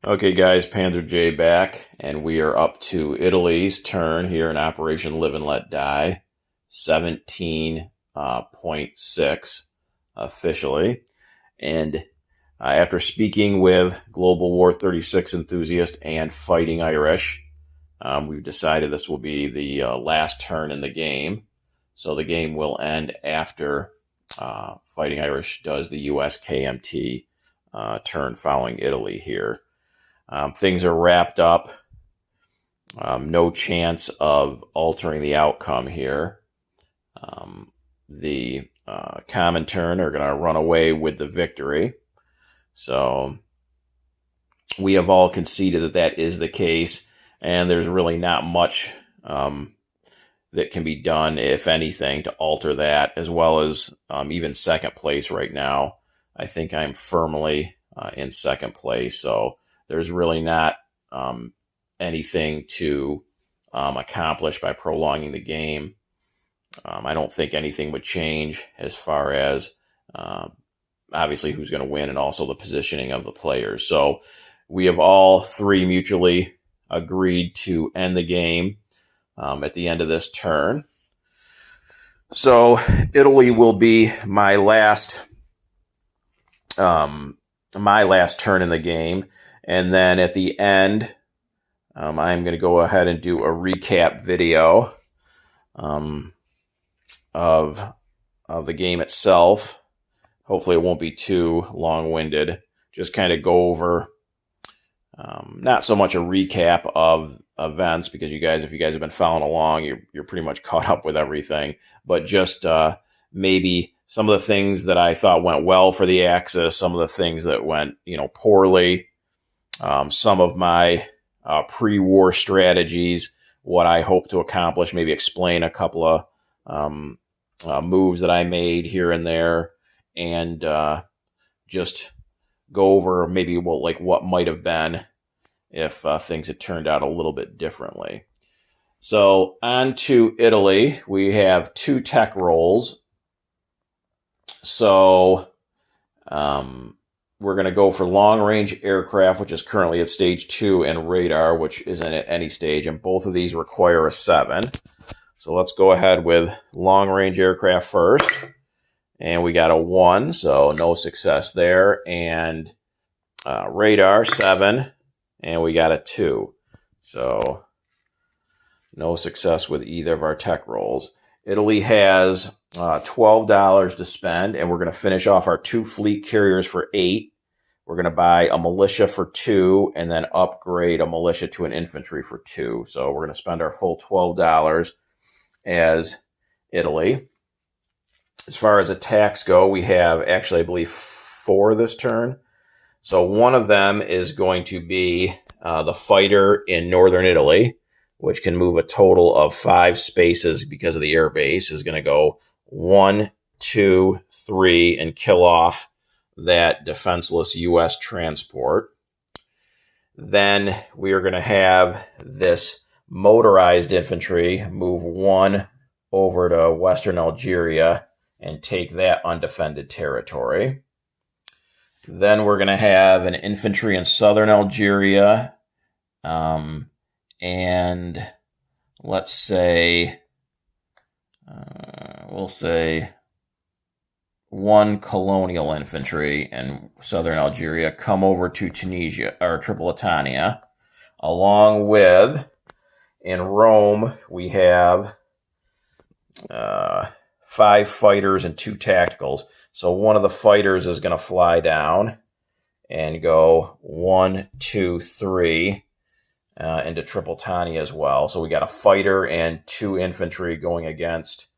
Okay, guys, Panzer J back, and we are up to Italy's turn here in Operation Live and Let Die, 17.6 officially. And after speaking with Global War 36 enthusiast and Fighting Irish, we've decided this will be the last turn in the game. So the game will end after Fighting Irish does the US KMT turn following Italy here. Things are wrapped up. No chance of altering the outcome here. The common turn are going to run away with the victory. So we have all conceded that that is the case, and there's really not much that can be done, if anything, to alter that, as well as even second place right now. I think I'm firmly in second place, so there's really not anything to accomplish by prolonging the game. I don't think anything would change as far as obviously who's going to win and also the positioning of the players. So we have all three mutually agreed to end the game at the end of this turn. So Italy will be my last turn in the game. And then at the end, I'm going to go ahead and do a recap video of the game itself. Hopefully it won't be too long-winded. Just kind of go over, not so much a recap of events, because if you guys have been following along, you're pretty much caught up with everything. But just maybe some of the things that I thought went well for the Axis, some of the things that went poorly. Some of my pre-war strategies, what I hope to accomplish, maybe explain a couple of moves that I made here and there, and just go over maybe what might have been if things had turned out a little bit differently. So on to Italy. We have 2 tech rolls. So we're going to go for long-range aircraft, which is currently at stage 2, and radar, which isn't at any stage, and both of these require a 7. So let's go ahead with long-range aircraft first, and we got a 1, so no success there, and radar, 7, and we got a 2, so no success with either of our tech rolls. Italy has $12 to spend, and we're going to finish off our 2 fleet carriers for 8. We're going to buy a militia for 2, and then upgrade a militia to an infantry for 2. So we're going to spend our full $12 as Italy. As far as attacks go, we have actually, I believe, 4 this turn. So one of them is going to be the fighter in northern Italy, which can move a total of 5 spaces because of the air base, is going to go 1, 2, 3, and kill off that defenseless U.S. transport. Then we are going to have this motorized infantry move 1 over to western Algeria and take that undefended territory. Then we're going to have an infantry in southern Algeria, and let's say, we'll say 1 colonial infantry in southern Algeria come over to Tunisia, or Tripolitania, along with, in Rome, we have 5 fighters and 2 tacticals. So one of the fighters is going to fly down and go 1, 2, 3 into Tripolitania as well. So we got a fighter and 2 infantry going against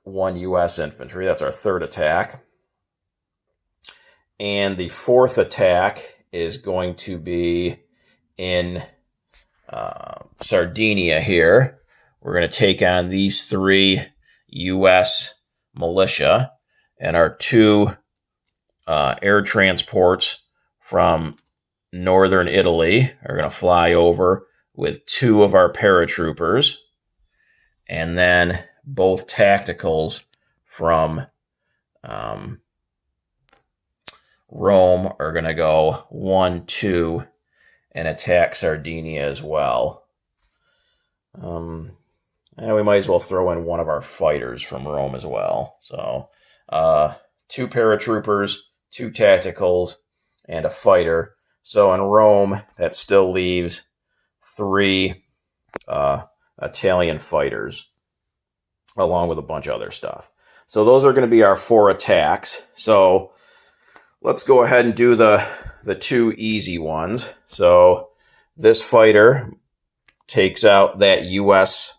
1 U.S. infantry. That's our 3rd attack. And the 4th attack is going to be in Sardinia here. We're going to take on these 3 U.S. militia, and our 2 air transports from northern Italy are going to fly over with 2 of our paratroopers, and then both tacticals from Rome are going to go 1, 2, and attack Sardinia as well. And we might as well throw in one of our fighters from Rome as well. So 2 paratroopers, 2 tacticals, and a fighter. So in Rome, that still leaves 3 Italian fighters, along with a bunch of other stuff. So those are going to be our 4 attacks. So let's go ahead and do the 2 easy ones. So this fighter takes out that U.S.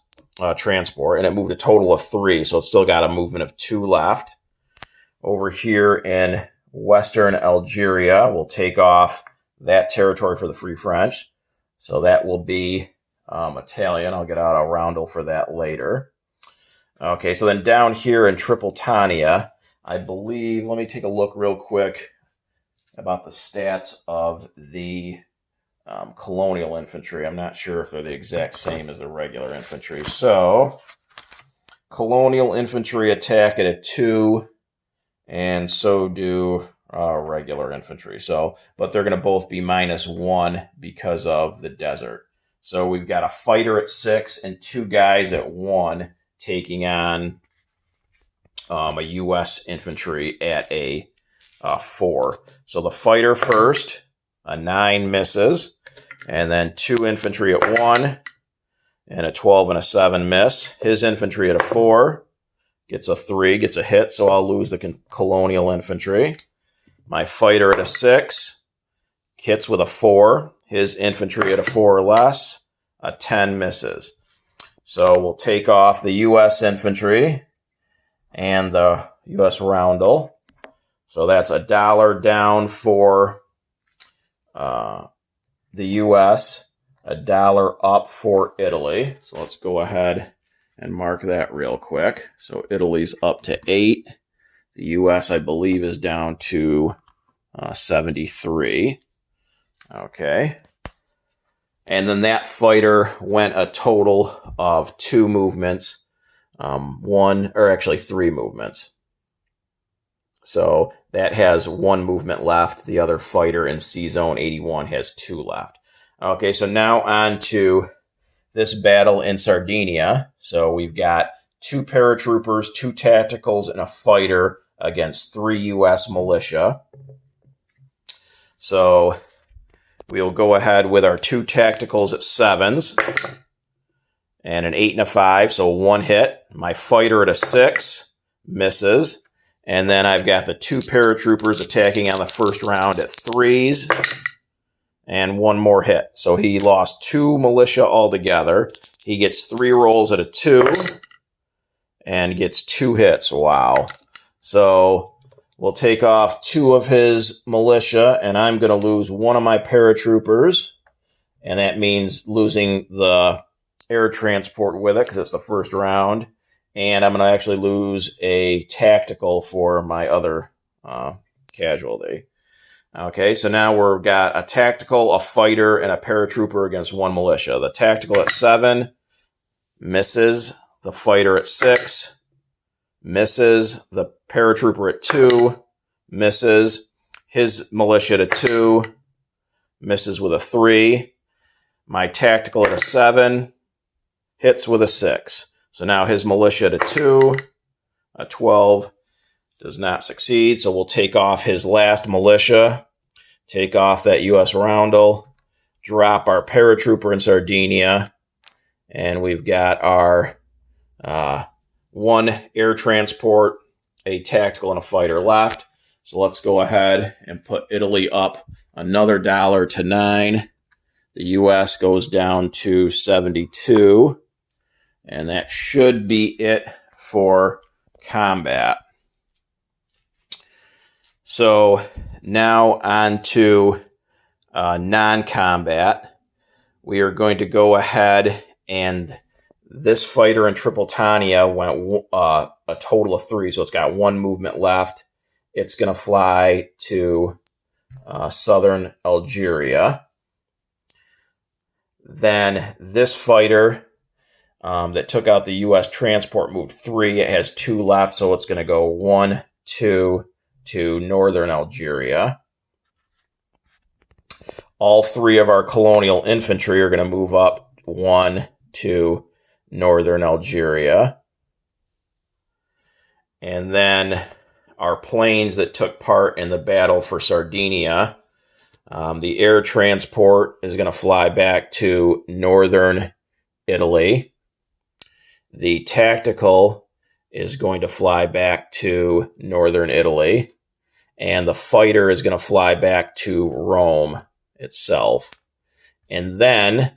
Transport, and it moved a total of 3, so it's still got a movement of 2 left. Over here in Western Algeria, we'll take off that territory for the Free French. So that will be Italian. I'll get out a roundel for that later. Okay, so then down here in Tripolitania, I believe, let me take a look real quick about the stats of the Colonial Infantry. I'm not sure if they're the exact same as the regular infantry. So, Colonial Infantry attack at a 2, and so do regular infantry. So, but they're going to both be -1 because of the desert. So we've got a fighter at 6 and 2 guys at 1 taking on a U.S. infantry at a 4. So the fighter first, a 9 misses, and then 2 infantry at 1, and a 12 and a 7 miss. His infantry at a 4 gets a 3, gets a hit, so I'll lose the Colonial Infantry. My fighter at a 6 hits with a 4. His infantry at a 4 or less, a 10 misses. So we'll take off the U.S. infantry and the U.S. roundel. So that's $1 down for the U.S., $1 up for Italy. So let's go ahead and mark that real quick. So Italy's up to 8. The U.S., I believe, is down to 73. Okay. And then that fighter went a total of 2 movements, 3 movements. So that has 1 movement left. The other fighter in C-Zone 81 has 2 left. Okay, so now on to this battle in Sardinia. So we've got 2 paratroopers, 2 tacticals, and a fighter against 3 U.S. militia. So we'll go ahead with our 2 tacticals at 7s and an 8 and a 5, so 1 hit. My fighter at a 6 misses. And then I've got the 2 paratroopers attacking on the first round at 3s and 1 more hit. So he lost 2 militia altogether. He gets 3 rolls at a 2 and gets 2 hits. Wow. So we'll take off 2 of his militia, and I'm going to lose 1 of my paratroopers. And that means losing the air transport with it because it's the first round. And I'm going to actually lose a tactical for my other casualty. Okay, so now we've got a tactical, a fighter, and a paratrooper against 1 militia. The tactical at 7 misses. The fighter at 6 misses. The paratrooper at 2 misses. His militia at a 2 misses with a 3. My tactical at a 7 hits with a 6. So now his militia at a 2, a 12, does not succeed. So we'll take off his last militia, take off that U.S. roundel, drop our paratrooper in Sardinia, and we've got our 1 air transport, a tactical, and a fighter left. So let's go ahead and put Italy up another $1 to 9. The U.S. goes down to 72. And that should be it for combat. So now on to non-combat. We are going to go ahead, and this fighter in Tripolitania went a total of 3, so it's got 1 movement left. It's going to fly to southern Algeria. Then this fighter that took out the U.S. transport moved 3. It has 2 left, so it's going to go 1, 2 to northern Algeria. all three of our Colonial Infantry are going to move up one to northern Algeria. And then our planes that took part in the battle for Sardinia, the air transport is going to fly back to northern Italy. The tactical is going to fly back to northern Italy. And the fighter is going to fly back to Rome itself. And then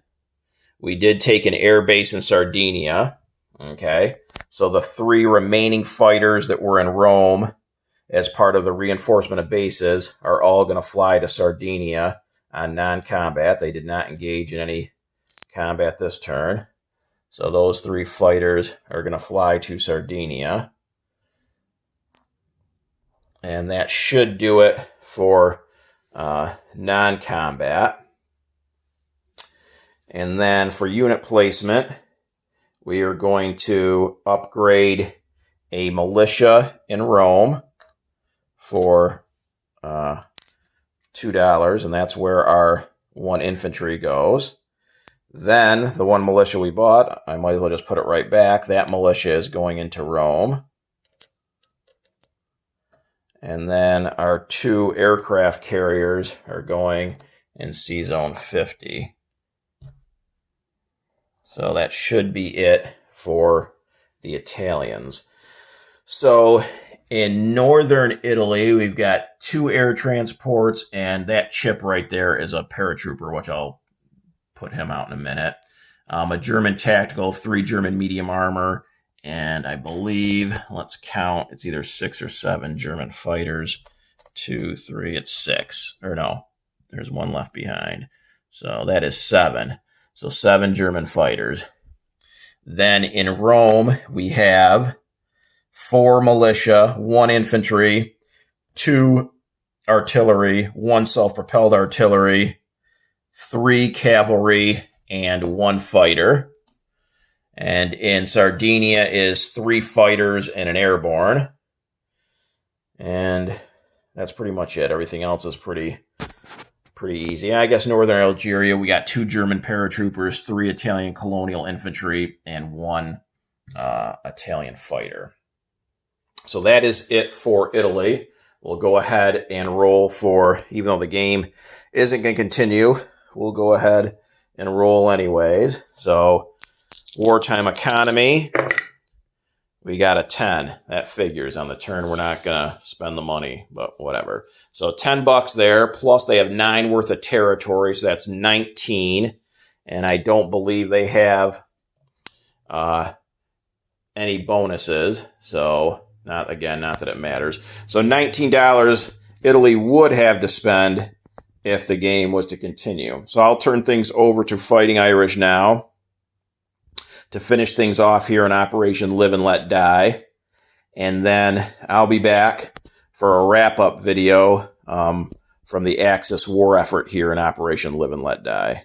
we did take an air base in Sardinia. Okay, so the three remaining fighters that were in Rome as part of the reinforcement of bases are all going to fly to Sardinia on non-combat. They did not engage in any combat this turn. So those three fighters are going to fly to Sardinia. And that should do it for non-combat. And then for unit placement, we are going to upgrade a militia in Rome for $2, and that's where our one infantry goes. Then the one militia we bought, I might as well just put it right back. That militia is going into Rome. And then our two aircraft carriers are going in C-Zone 50. So that should be it for the Italians. So in northern Italy, we've got two air transports, and that chip right there is a paratrooper, which I'll put him out in a minute. A German tactical, 3 German medium armor, and I believe, let's count, it's either 6 or 7 German fighters. 2, 3, it's 6. Or no, there's one left behind. So that is 7. So 7 German fighters. Then in Rome, we have 4 militia, 1 infantry, 2 artillery, 1 self-propelled artillery, 3 cavalry, and 1 fighter. And in Sardinia is 3 fighters and an airborne. And that's pretty much it. Everything else is pretty easy. I guess northern Algeria, we got 2 German paratroopers, 3 Italian Colonial Infantry, and 1 Italian fighter. So that is it for Italy. We'll go ahead and roll for, even though the game isn't going to continue, we'll go ahead and roll anyways. So wartime economy, we got a 10. That figures on the turn. We're not going to spend the money, but whatever. So $10 there, plus they have 9 worth of territory, so that's 19. And I don't believe they have any bonuses. So not that it matters. So $19 Italy would have to spend if the game was to continue. So I'll turn things over to Fighting Irish now to finish things off here in Operation Live and Let Die. And then I'll be back for a wrap-up video from the Axis war effort here in Operation Live and Let Die.